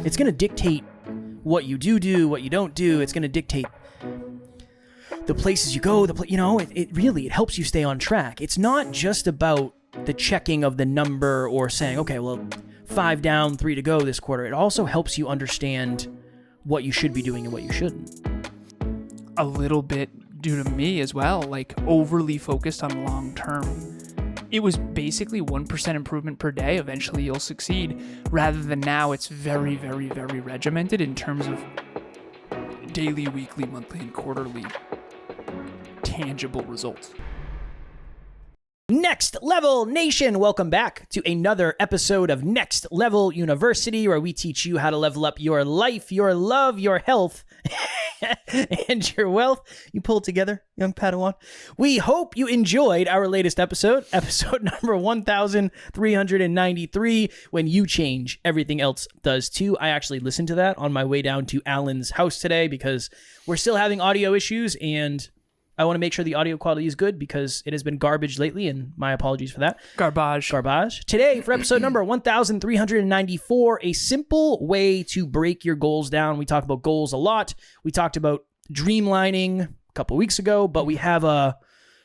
It's going to dictate what you do, what you don't do. It's going to dictate the places you go. It helps you stay on track. It's not just about the checking of the number or saying, okay, well, 5 down, 3 to go this quarter. It also helps you understand what you should be doing and what you shouldn't. A little bit due to me as well, like overly focused on long term. It was basically 1% improvement per day. Eventually you'll succeed, rather than now it's very, very, very regimented in terms of daily, weekly, monthly, and quarterly tangible results. Next Level Nation, welcome back to another episode of Next Level University, where we teach you how to level up your life, your love, your health, and your wealth. You pull it together, young Padawan. We hope you enjoyed our latest episode number 1393, When You Change, Everything Else Does Too. I actually listened to that on my way down to Alan's house today because we're still having audio issues, and I want to make sure the audio quality is good because it has been garbage lately, and my apologies for that. Garbage. Today, for episode number 1394, a simple way to break your goals down. We talk about goals a lot. We talked about dreamlining a couple weeks ago, but we have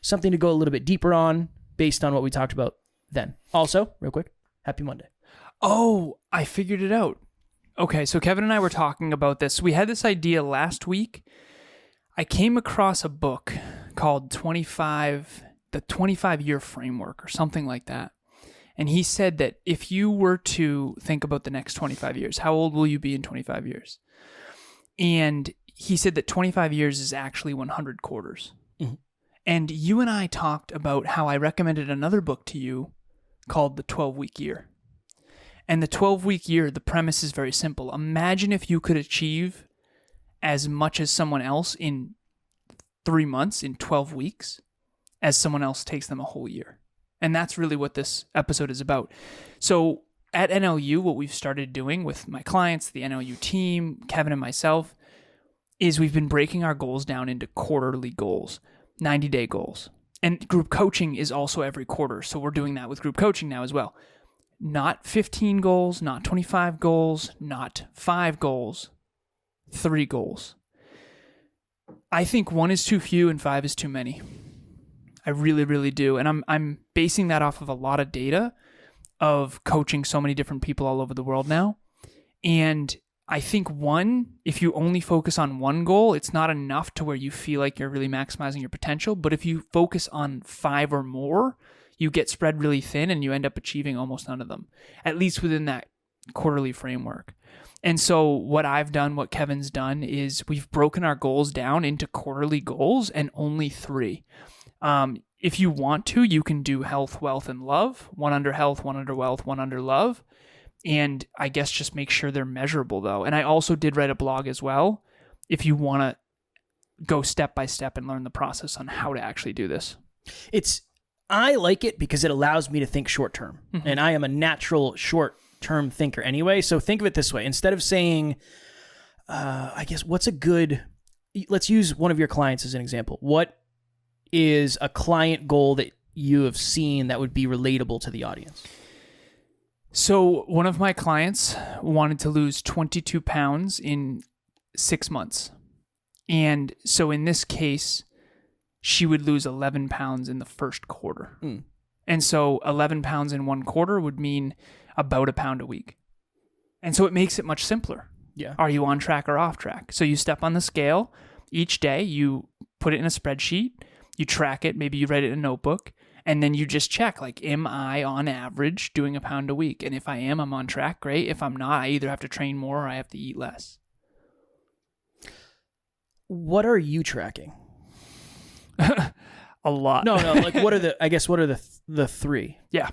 something to go a little bit deeper on based on what we talked about then. Also, real quick, happy Monday. Oh, I figured it out. Okay, so Kevin and I were talking about this. We had this idea last week. I came across a book called the 25-year framework or something like that. And he said that if you were to think about the next 25 years, how old will you be in 25 years? And he said that 25 years is actually 100 quarters. Mm-hmm. And you and I talked about how I recommended another book to you called The 12-Week Year. And the 12-week year, the premise is very simple. Imagine if you could achieve as much as someone else in 3 months, in 12 weeks, as someone else takes them a whole year. And that's really what this episode is about. So at NLU, what we've started doing with my clients, the NLU team, Kevin and myself, is we've been breaking our goals down into quarterly goals, 90-day goals. And group coaching is also every quarter. So we're doing that with group coaching now as well. Not 15 goals, not 25 goals, not 5 goals, 3 goals. I think 1 is too few and 5 is too many. I really, really do. And I'm basing that off of a lot of data of coaching so many different people all over the world now. And I think 1, if you only focus on 1 goal, it's not enough to where you feel like you're really maximizing your potential. But if you focus on 5 or more, you get spread really thin and you end up achieving almost none of them, at least within that quarterly framework. And so what I've done, what Kevin's done, is we've broken our goals down into quarterly goals and only 3. If you want to, you can do health, wealth, and love. 1 under health, 1 under wealth, 1 under love. And I guess just make sure they're measurable, though. And I also did write a blog as well, if you want to go step by step and learn the process on how to actually do this. I like it because it allows me to think short term. Mm-hmm. And I am a natural short-term thinker anyway. So think of it this way. Instead of saying, I guess, let's use one of your clients as an example. What is a client goal that you have seen that would be relatable to the audience? So one of my clients wanted to lose 22 pounds in 6 months. And so in this case, she would lose 11 pounds in the first quarter. Mm. And so 11 pounds in 1 quarter would mean about a pound a week. And so it makes it much simpler. Yeah. Are you on track or off track? So you step on the scale each day, you put it in a spreadsheet, you track it, maybe you write it in a notebook, and then you just check, like, am I on average doing a pound a week? And if I am, I'm on track, great. If I'm not, I either have to train more or I have to eat less. What are you tracking? A lot. No, like what are the 3? Yeah.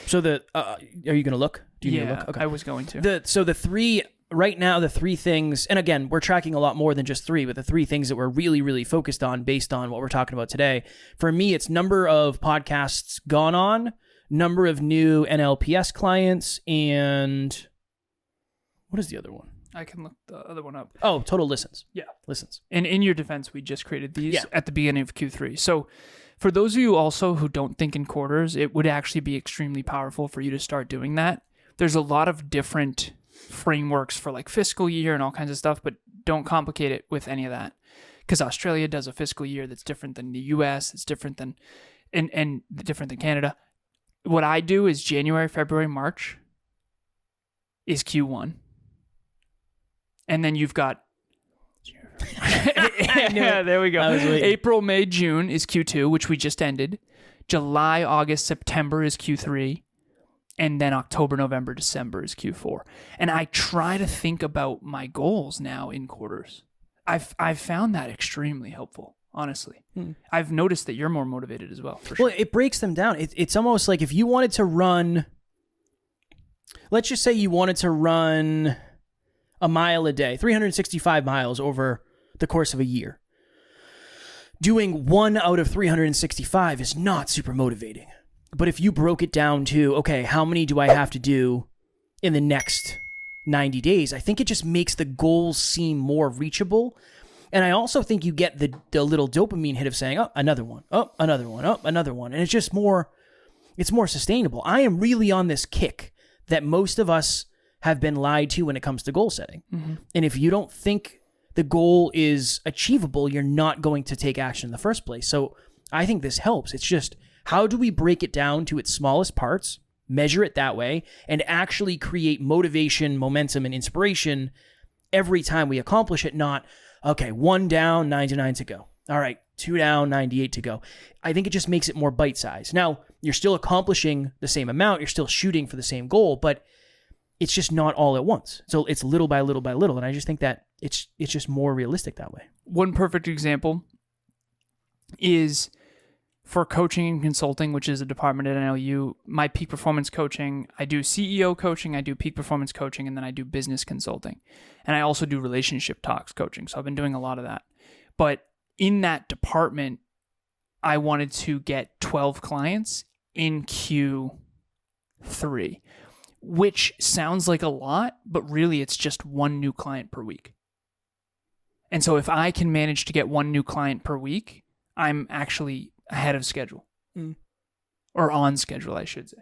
So are you going to look? Do you need to look? Okay. I was going to. So the 3 right now, the 3 things, and again, we're tracking a lot more than just 3, but the 3 things that we're really, really focused on based on what we're talking about today. For me, it's number of podcasts gone on, number of new NLPS clients, and what is the other one? I can look the other one up. Oh, total listens. Yeah. Listens. And in your defense, we just created these at the beginning of Q3. So for those of you also who don't think in quarters, it would actually be extremely powerful for you to start doing that. There's a lot of different frameworks for like fiscal year and all kinds of stuff, but don't complicate it with any of that. Because Australia does a fiscal year that's different than the US, it's different than and different than Canada. What I do is January, February, March is Q1. And then you've got yeah, there we go. April, May, June is Q2, which we just ended. July, August, September is Q3. And then October, November, December is Q4. And I try to think about my goals now in quarters. I've found that extremely helpful, honestly. I've noticed that you're more motivated as well, for sure. Well, it breaks them down. It's almost like if you wanted to run, let's just say you wanted to run a mile a day, 365 miles over the course of a year. Doing 1 out of 365 is not super motivating. But if you broke it down to, okay, how many do I have to do in the next 90 days? I think it just makes the goals seem more reachable. And I also think you get the little dopamine hit of saying, oh, another one, oh, another one, oh, another one. And it's just more, it's more sustainable. I am really on this kick that most of us have been lied to when it comes to goal setting. Mm-hmm. And if you don't think the goal is achievable, you're not going to take action in the first place. So I think this helps. It's just, how do we break it down to its smallest parts, measure it that way, and actually create motivation, momentum, and inspiration every time we accomplish it? Not, okay, 1 down, 99 to go. All right, 2 down, 98 to go. I think it just makes it more bite-sized. Now, you're still accomplishing the same amount. You're still shooting for the same goal, but it's just not all at once. So it's little by little by little, and I just think that it's just more realistic that way. One perfect example is for coaching and consulting, which is a department at NLU, my peak performance coaching, I do CEO coaching, I do peak performance coaching, and then I do business consulting. And I also do relationship talks coaching. So I've been doing a lot of that. But in that department, I wanted to get 12 clients in Q3, which sounds like a lot, but really it's just 1 new client per week. And so if I can manage to get 1 new client per week, I'm actually ahead of schedule. Or on schedule, I should say.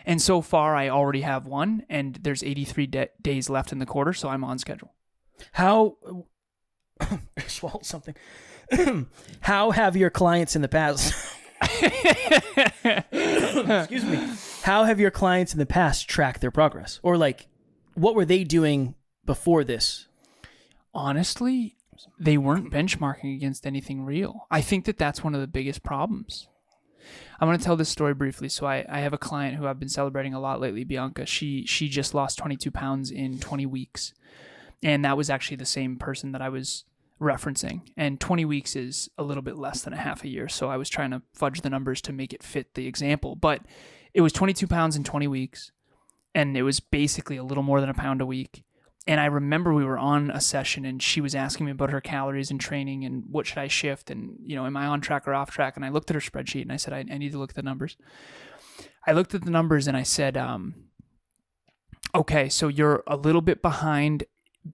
And so far, I already have 1, and there's 83 days left in the quarter, so I'm on schedule. How... I swallowed something. How have your clients in the past... Excuse me. How have your clients in the past tracked their progress? Or like, what were they doing before this? Honestly, they weren't benchmarking against anything real. I think that that's one of the biggest problems. I'm going to tell this story briefly. So I have a client who I've been celebrating a lot lately, Bianca. She just lost 22 pounds in 20 weeks. And that was actually the same person that I was referencing. And 20 weeks is a little bit less than a half a year. So I was trying to fudge the numbers to make it fit the example. But it was 22 pounds in 20 weeks. And it was basically a little more than a pound a week. And I remember we were on a session and she was asking me about her calories and training and what should I shift and, you know, am I on track or off track? And I looked at her spreadsheet and I said, I need to look at the numbers. I looked at the numbers and I said, okay, so you're a little bit behind.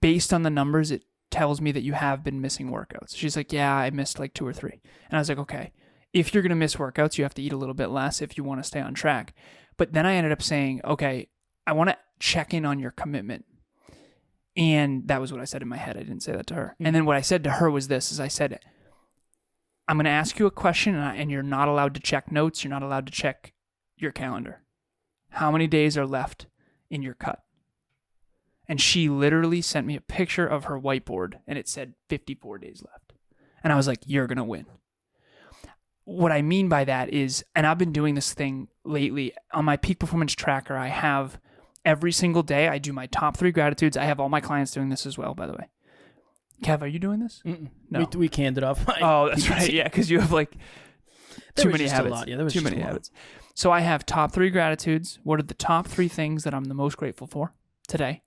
Based on the numbers, it tells me that you have been missing workouts. She's like, yeah, I missed like 2 or 3. And I was like, okay, if you're going to miss workouts, you have to eat a little bit less if you want to stay on track. But then I ended up saying, okay, I want to check in on your commitment. And that was what I said in my head. I didn't say that to her. Mm-hmm. And then what I said to her was this, is I said, I'm going to ask you a question and you're not allowed to check notes. You're not allowed to check your calendar. How many days are left in your cut? And she literally sent me a picture of her whiteboard and it said 54 days left. And I was like, you're going to win. What I mean by that is, and I've been doing this thing lately on my peak performance tracker, I have every single day, I do my top 3 gratitudes. I have all my clients doing this as well, by the way. Kev, are you doing this? Mm-mm. No. We canned it off. Oh, that's right. Yeah, because you have like too many habits. Yeah, there was too many habits. So I have top 3 gratitudes. What are the top 3 things that I'm the most grateful for today?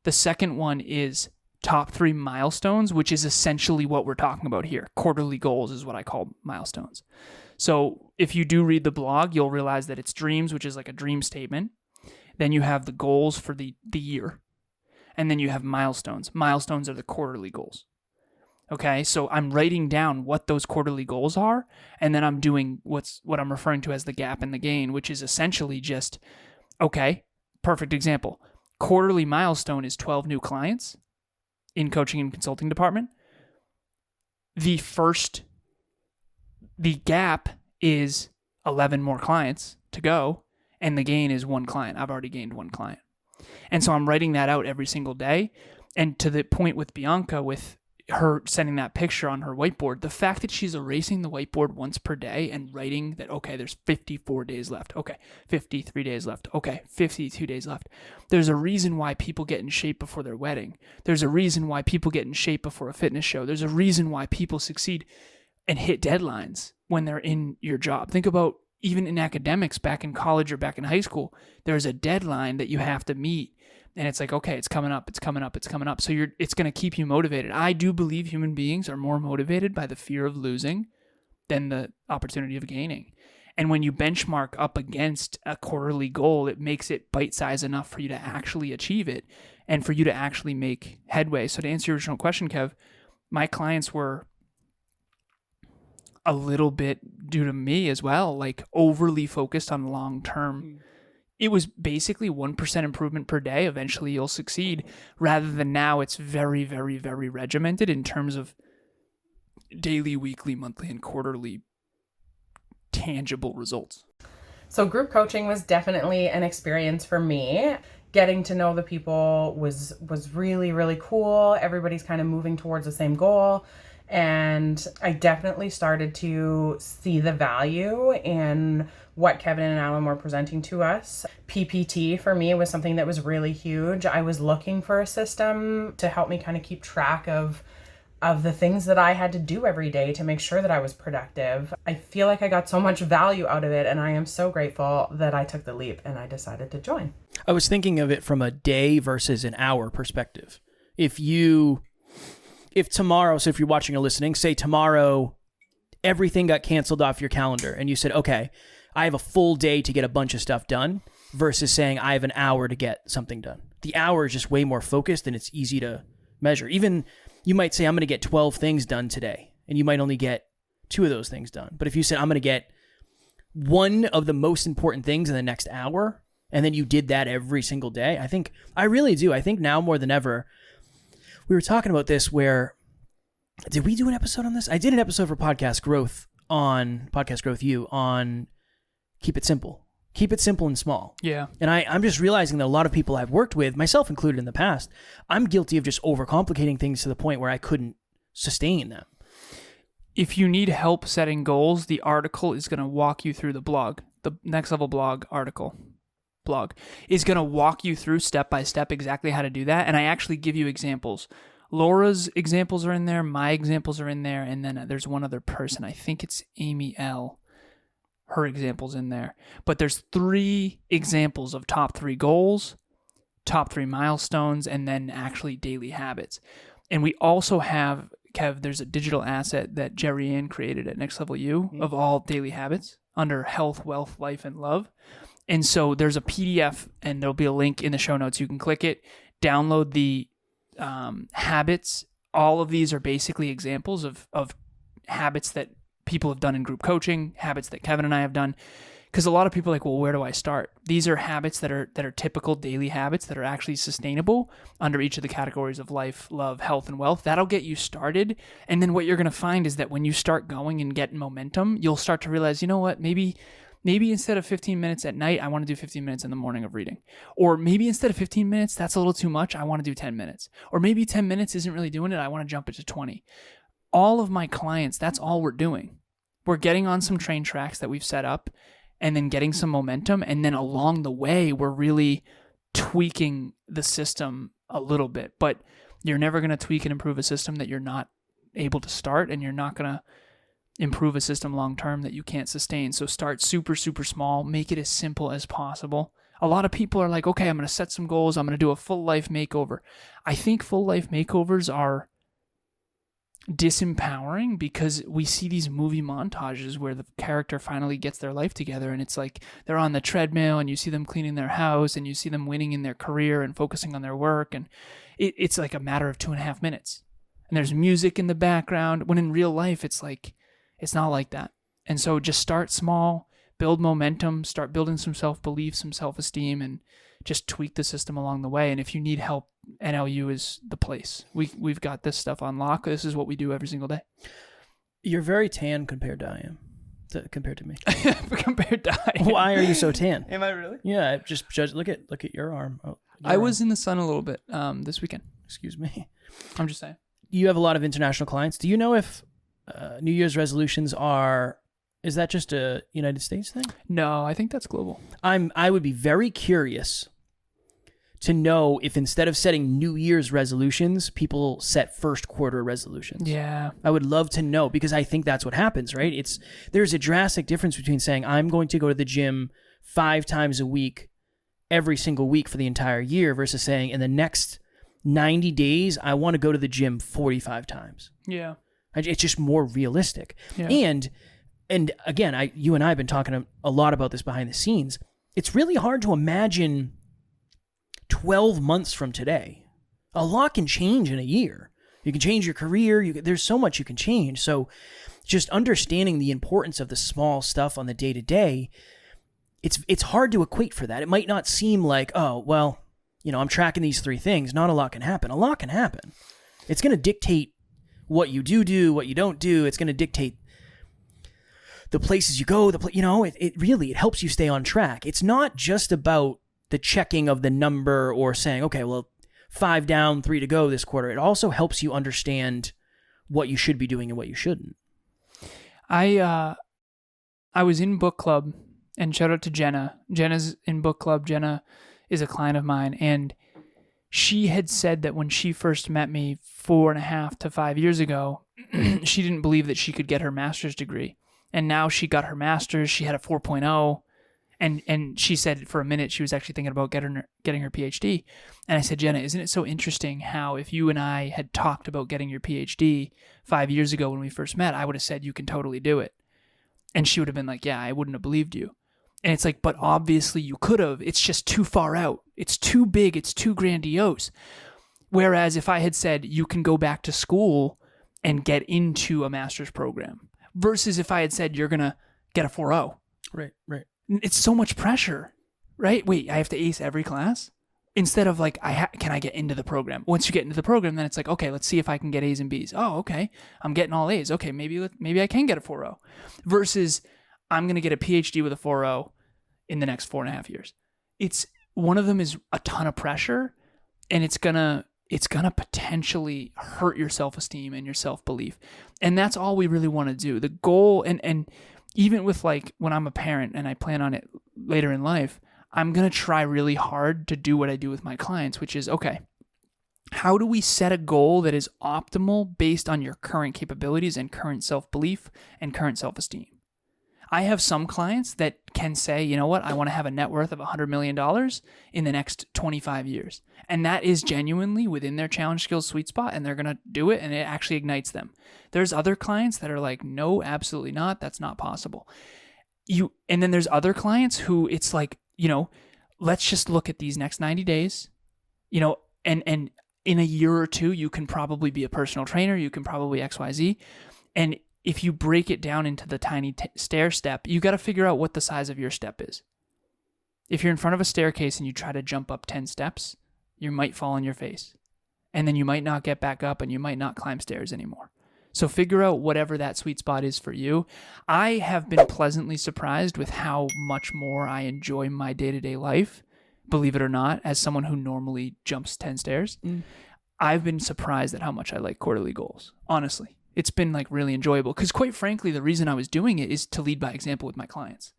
The second one is top 3 milestones, which is essentially what we're talking about here. Quarterly goals is what I call milestones. So if you do read the blog, you'll realize that it's dreams, which is like a dream statement. Then you have the goals for the year. And then you have milestones. Milestones are the quarterly goals. Okay, so I'm writing down what those quarterly goals are, and then I'm doing what I'm referring to as the gap and the gain, which is essentially just, okay, perfect example. quarterly milestone is 12 new clients in coaching and consulting department. The gap is 11 more clients to go, and the gain is 1 client. I've already gained 1 client. And so I'm writing that out every single day. And to the point with Bianca, with her sending that picture on her whiteboard, the fact that she's erasing the whiteboard once per day and writing that, okay, there's 54 days left. Okay, 53 days left. Okay, 52 days left. There's a reason why people get in shape before their wedding. There's a reason why people get in shape before a fitness show. There's a reason why people succeed and hit deadlines when they're in your job. Think about even in academics, back in college or back in high school, there's a deadline that you have to meet. And it's like, okay, it's coming up, it's coming up, it's coming up. So it's going to keep you motivated. I do believe human beings are more motivated by the fear of losing than the opportunity of gaining. And when you benchmark up against a quarterly goal, it makes it bite-sized enough for you to actually achieve it and for you to actually make headway. So to answer your original question, Kev, my clients were a little bit, due to me as well, like overly focused on long-term. It was basically 1% improvement per day. Eventually you'll succeed, rather than now it's very, very, very regimented in terms of daily, weekly, monthly, and quarterly tangible results. So group coaching was definitely an experience for me. Getting to know the people was really, really cool. Everybody's kind of moving towards the same goal. And I definitely started to see the value in what Kevin and Alan were presenting to us. PPT for me was something that was really huge. I was looking for a system to help me kind of keep track of the things that I had to do every day to make sure that I was productive. I feel like I got so much value out of it, and I am so grateful that I took the leap and I decided to join. I was thinking of it from a day versus an hour perspective. If tomorrow, so if you're watching or listening, say tomorrow, everything got canceled off your calendar and you said, okay, I have a full day to get a bunch of stuff done, versus saying I have an hour to get something done. The hour is just way more focused and it's easy to measure. Even you might say, I'm going to get 12 things done today, and you might only get 2 of those things done. But if you said, I'm going to get one of the most important things in the next hour, and then you did that every single day, I really do. I think now more than ever, we were talking about this did we do an episode on this? I did an episode for Podcast Growth on Keep It Simple. Keep it simple and small. Yeah. And I'm just realizing that a lot of people I've worked with, myself included in the past, I'm guilty of just overcomplicating things to the point where I couldn't sustain them. If you need help setting goals, the article is going to walk you through the blog. The Next Level blog is going to walk you through step by step exactly how to do that. And I actually give you examples. Laura's examples are in there. My examples are in there. And then there's one other person. I think it's Amy L. Her examples in there. But there's 3 examples of top 3 goals, top 3 milestones, and then actually daily habits. And we also have, Kev, there's a digital asset that Jerry Ann created at Next Level U of all daily habits under health, wealth, life, and love. And so there's a PDF, and there'll be a link in the show notes. You can click it, download the habits. All of these are basically examples of habits that people have done in group coaching, habits that Kevin and I have done. Because a lot of people are like, well, where do I start? These are habits that are typical daily habits that are actually sustainable under each of the categories of life, love, health, and wealth. That'll get you started. And then what you're going to find is that when you start going and getting momentum, you'll start to realize, you know what, maybe instead of 15 minutes at night, I want to do 15 minutes in the morning of reading. Or maybe instead of 15 minutes, that's a little too much, I want to do 10 minutes. Or maybe 10 minutes isn't really doing it, I want to jump it to 20. All of my clients, that's all we're doing. We're getting on some train tracks that we've set up and then getting some momentum. And then along the way, we're really tweaking the system a little bit. But you're never going to tweak and improve a system that you're not able to start, and you're not going to improve a system long-term that you can't sustain. So start super, super small. Make it as simple as possible. A lot of people are like, okay, I'm going to set some goals. I'm going to do a full life makeover. I think full life makeovers are disempowering because we see these movie montages where the character finally gets their life together, and it's like they're on the treadmill, and you see them cleaning their house, and you see them winning in their career and focusing on their work, and it's like a matter of 2.5 minutes. And there's music in the background, when in real life, it's not like that. And so just start small, build momentum, start building some self-belief, some self-esteem, just tweak the system along the way. And if you need help, NLU is the place. We've got this stuff on lock. This is what we do every single day. You're very tan compared to I am. Compared to me. Compared to I am. Why are you so tan? Am I really? Yeah, just judge. Look at your arm. Oh, I was in the sun a little bit this weekend. Excuse me. I'm just saying. You have a lot of international clients. Do you know if New Year's resolutions is that just a United States thing? No, I think that's global. I would be very curious to know if instead of setting New Year's resolutions, people set first quarter resolutions. Yeah. I would love to know, because I think that's what happens, right? There's a drastic difference between saying I'm going to go to the gym 5 times a week, every single week for the entire year, versus saying in the next 90 days, I want to go to the gym 45 times. Yeah. It's just more realistic. Yeah. And again, you and I have been talking a lot about this behind the scenes. It's really hard to imagine 12 months from today. A lot can change in a year. You can change your career. There's so much you can change. So just understanding the importance of the small stuff on the day-to-day, it's hard to equate for that. It might not seem like, oh, well, I'm tracking these 3 things. Not a lot can happen. A lot can happen. It's going to dictate what you do, what you don't do. It's going to dictate the places you go. It helps you stay on track. It's not just about the checking of the number or saying, okay, well, 5 down, 3 to go this quarter. It also helps you understand what you should be doing and what you shouldn't. I was in book club, and shout out to Jenna. Jenna's in book club. Jenna is a client of mine, and she had said that when she first met me 4.5 to 5 years ago, she didn't believe that she could get her master's degree. And now she got her master's. She had a 4.0. And she said for a minute she was actually thinking about getting her PhD. And I said, Jenna, isn't it so interesting how if you and I had talked about getting your PhD 5 years ago when we first met, I would have said you can totally do it. And she would have been like, yeah, I wouldn't have believed you. And it's like, but obviously you could have. It's just too far out. It's too big. It's too grandiose. Whereas if I had said you can go back to school and get into a master's program, versus if I had said you're going to get a 4.0. Right. It's so much pressure, right? Wait, I have to ace every class? Instead of like, can I get into the program? Once you get into the program, then it's like, okay, let's see if I can get A's and B's. Oh, okay, I'm getting all A's. Okay, maybe I can get a 4.0. Versus I'm going to get a PhD with a 4.0 in the next 4.5 years. It's one of them is a ton of pressure, and it's gonna potentially hurt your self-esteem and your self-belief. And that's all we really want to do. The goal, and even with like when I'm a parent and I plan on it later in life, I'm going to try really hard to do what I do with my clients, which is, okay, how do we set a goal that is optimal based on your current capabilities and current self-belief and current self-esteem? I have some clients that can say, you know what, I want to have a net worth of $100 million in the next 25 years. And that is genuinely within their challenge skills sweet spot, and they're going to do it, and it actually ignites them. There's other clients that are like, no, absolutely not. That's not possible. And then there's other clients who it's like, let's just look at these next 90 days, and in a year or two, you can probably be a personal trainer. You can probably XYZ. And if you break it down into the tiny stair step, you got to figure out what the size of your step is. If you're in front of a staircase and you try to jump up 10 steps, you might fall on your face. And then you might not get back up and you might not climb stairs anymore. So figure out whatever that sweet spot is for you. I have been pleasantly surprised with how much more I enjoy my day-to-day life, believe it or not, as someone who normally jumps 10 stairs. I've been surprised at how much I like quarterly goals, honestly. It's been like really enjoyable because quite frankly, the reason I was doing it is to lead by example with my clients.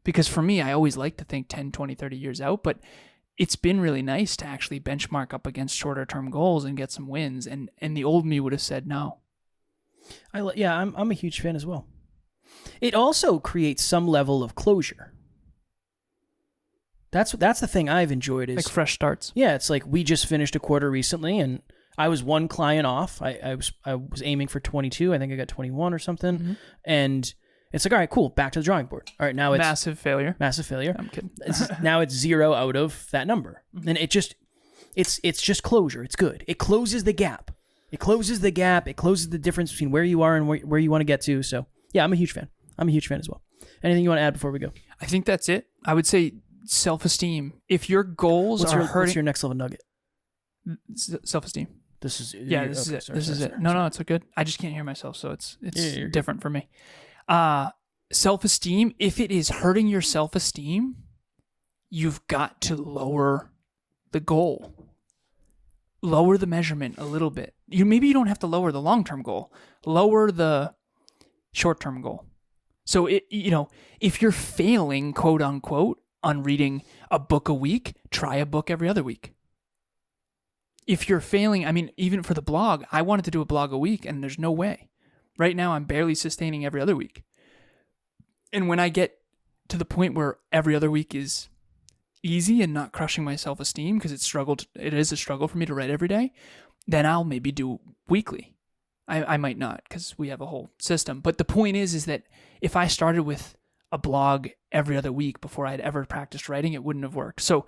Because for me, I always like to think 10, 20, 30 years out, but it's been really nice to actually benchmark up against shorter term goals and get some wins. And the old me would have said no. I'm a huge fan as well. It also creates some level of closure. That's the thing I've enjoyed is like fresh starts. Yeah, it's like we just finished a quarter recently, and I was one client off. I was aiming for 22. I think I got 21 or something. Mm-hmm. And it's like, all right, cool. Back to the drawing board. All right, now it's massive failure. I'm kidding. Now it's 0 out of that number, and it's just closure. It's good. It closes the gap. It closes the difference between where you are and where you want to get to. So yeah, I'm a huge fan. I'm a huge fan as well. Anything you want to add before we go? I think that's it. I would say self-esteem. If your goals are hurting... What's your next level nugget? Self-esteem. This is... Yeah, this is it. This is it. No, it's good. I just can't hear myself, so it's different for me. Self-esteem, if it is hurting your self-esteem, you've got to lower the goal. Lower the measurement a little bit. Maybe you don't have to lower the long-term goal. Lower the short-term goal. So, if you're failing, quote unquote, on reading a book a week, try a book every other week. If you're failing, I mean, even for the blog, I wanted to do a blog a week, and there's no way. Right now, I'm barely sustaining every other week. And when I get to the point where every other week is easy and not crushing my self-esteem, because it is a struggle for me to write every day, then I'll maybe do weekly. I might not, because we have a whole system. But the point is that if I started with a blog every other week before I'd ever practiced writing, it wouldn't have worked. So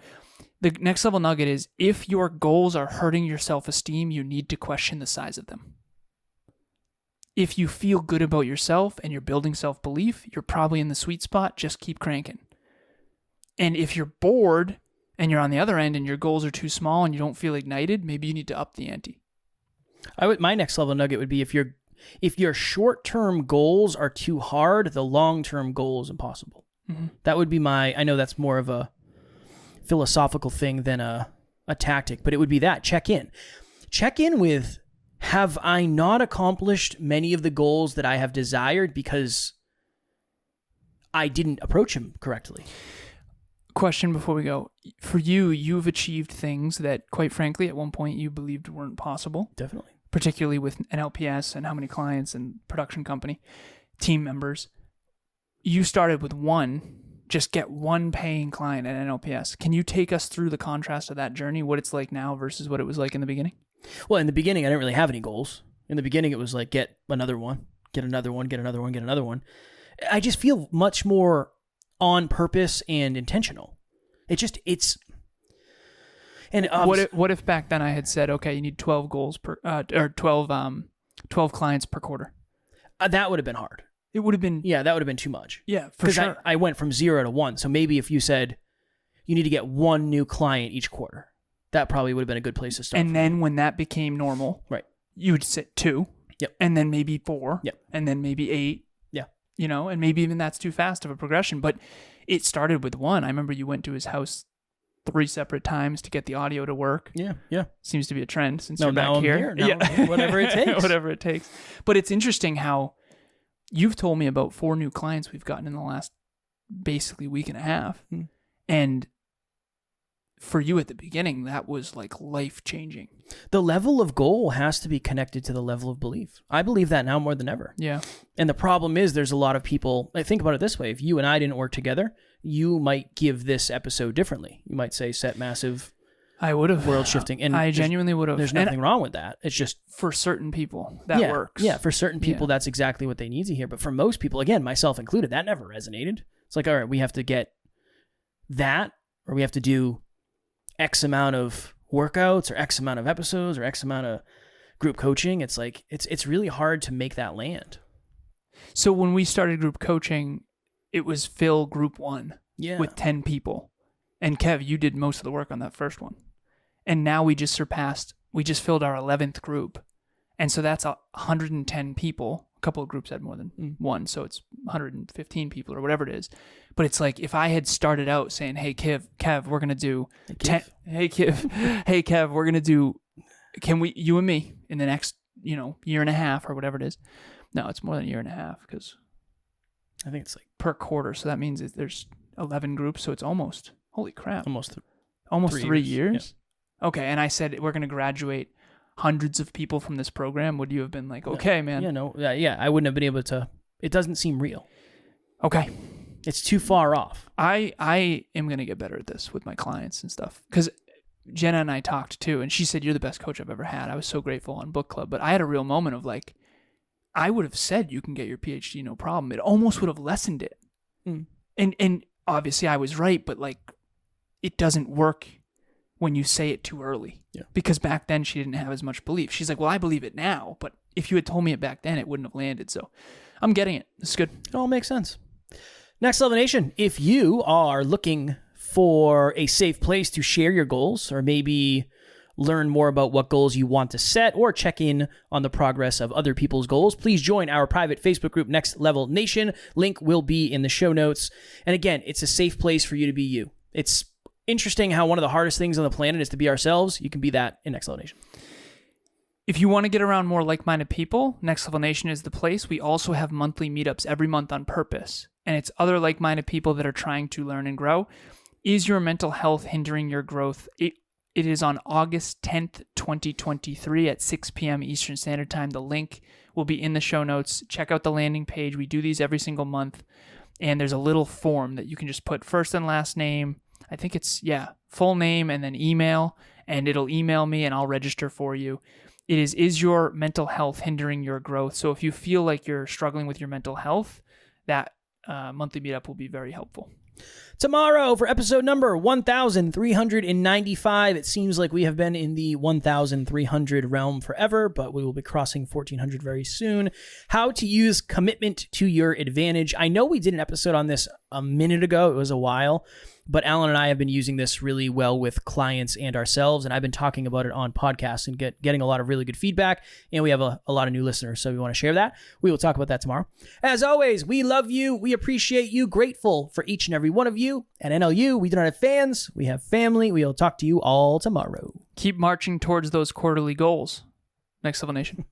the next level nugget is, if your goals are hurting your self-esteem, you need to question the size of them. If you feel good about yourself and you're building self-belief, you're probably in the sweet spot. Just keep cranking. And if you're bored and you're on the other end and your goals are too small and you don't feel ignited, maybe you need to up the ante. My next level nugget would be, if your short-term goals are too hard, the long-term goal is impossible. Mm-hmm. That would be I know that's more of a philosophical thing than a tactic, but it would be that. Check in with, have I not accomplished many of the goals that I have desired because I didn't approach them correctly? Question before we go. For you, you've achieved things that, quite frankly, at one point you believed weren't possible. Definitely. Particularly with an LPS and how many clients and production company, team members. You started with just get one paying client at an LPS. Can you take us through the contrast of that journey, what it's like now versus what it was like in the beginning? Well, in the beginning, I didn't really have any goals. In the beginning, it was like, get another one, get another one, get another one, get another one. I just feel much more on purpose and intentional. And what if back then I had said, okay, you need 12 goals or 12 clients per quarter? That would have been hard. It would have been... Yeah, that would have been too much. Yeah, for sure. I went from 0 to 1. So maybe if you said you need to get one new client each quarter, that probably would have been a good place to start. And then when that became normal, right, you would sit 2. Yep. And then maybe 4. Yep. And then maybe 8. Yeah. And maybe even that's too fast of a progression. But it started with 1. I remember you went to his house 3 separate times to get the audio to work. Yeah. Seems to be a trend since you're back here. Whatever it takes. Whatever it takes. But it's interesting how you've told me about 4 new clients we've gotten in the last basically week and a half. And for you at the beginning, that was like life-changing. The level of goal has to be connected to the level of belief. I believe that now more than ever. Yeah. And the problem is, there's a lot of people, think about it this way. If you and I didn't work together, you might give this episode differently. You might say set massive I would have world shifting. And I genuinely would have. There's nothing wrong with that. It's just for certain people that works. Yeah, for certain people, that's exactly what they need to hear. But for most people, again, myself included, that never resonated. It's like, all right, we have to get that, or we have to do X amount of workouts, or X amount of episodes, or X amount of group coaching. It's like, it's really hard to make that land. So when we started group coaching, it was fill group 1 with 10 people. And Kev, you did most of the work on that first one. And now we just filled our 11th group. And so that's 110 people. A couple of groups had more than one, so it's 115 people or whatever it is. But it's like, if I had started out saying, hey, Kev, we're going to do... Hey, Kev, we're going to do... you and me, in the next, year and a half or whatever it is. No, it's more than a year and a half, because I think it's like per quarter. So that means there's 11 groups, so it's almost... Holy crap. Almost 3 years? Yeah. Okay, and I said we're going to graduate hundreds of people from this program. Would you have been like, okay, man? Yeah, I wouldn't have been able to. It doesn't seem real. Okay. It's too far off. I am going to get better at this with my clients and stuff. Because Jenna and I talked too, and she said, you're the best coach I've ever had. I was so grateful on book club. But I had a real moment of like, I would have said you can get your PhD, no problem. It almost would have lessened it. And obviously I was right, but like, it doesn't work when you say it too early. Yeah. Because back then she didn't have as much belief. She's like, well, I believe it now, but if you had told me it back then, it wouldn't have landed. So I'm getting it. It's good. It all makes sense. Next Level Nation, if you are looking for a safe place to share your goals, or maybe learn more about what goals you want to set, or check in on the progress of other people's goals, please join our private Facebook group, Next Level Nation. Link will be in the show notes. And again, it's a safe place for you to be you. It's interesting how one of the hardest things on the planet is to be ourselves. You can be that in Next Level Nation. If you want to get around more like-minded people, Next Level Nation is the place. We also have monthly meetups every month on purpose, and it's other like-minded people that are trying to learn and grow. Is your mental health hindering your growth? It is on August 10th, 2023 at 6 p.m. Eastern Standard Time. The link will be in the show notes. Check out the landing page. We do these every single month, and there's a little form that you can just put first and last name. I think it's, full name and then email, and it'll email me and I'll register for you. It is your mental health hindering your growth? So if you feel like you're struggling with your mental health, that monthly meetup will be very helpful. Tomorrow for episode number 1,395. It seems like we have been in the 1,300 realm forever, but we will be crossing 1,400 very soon. How to use commitment to your advantage. I know we did an episode on this a minute ago. It was a while, but Alan and I have been using this really well with clients and ourselves, and I've been talking about it on podcasts and getting a lot of really good feedback, and we have a lot of new listeners, so we want to share that. We will talk about that tomorrow. As always, we love you. We appreciate you. Grateful for each and every one of you. At NLU, we do not have fans. We have family. We will talk to you all tomorrow. Keep marching towards those quarterly goals. Next Level Nation.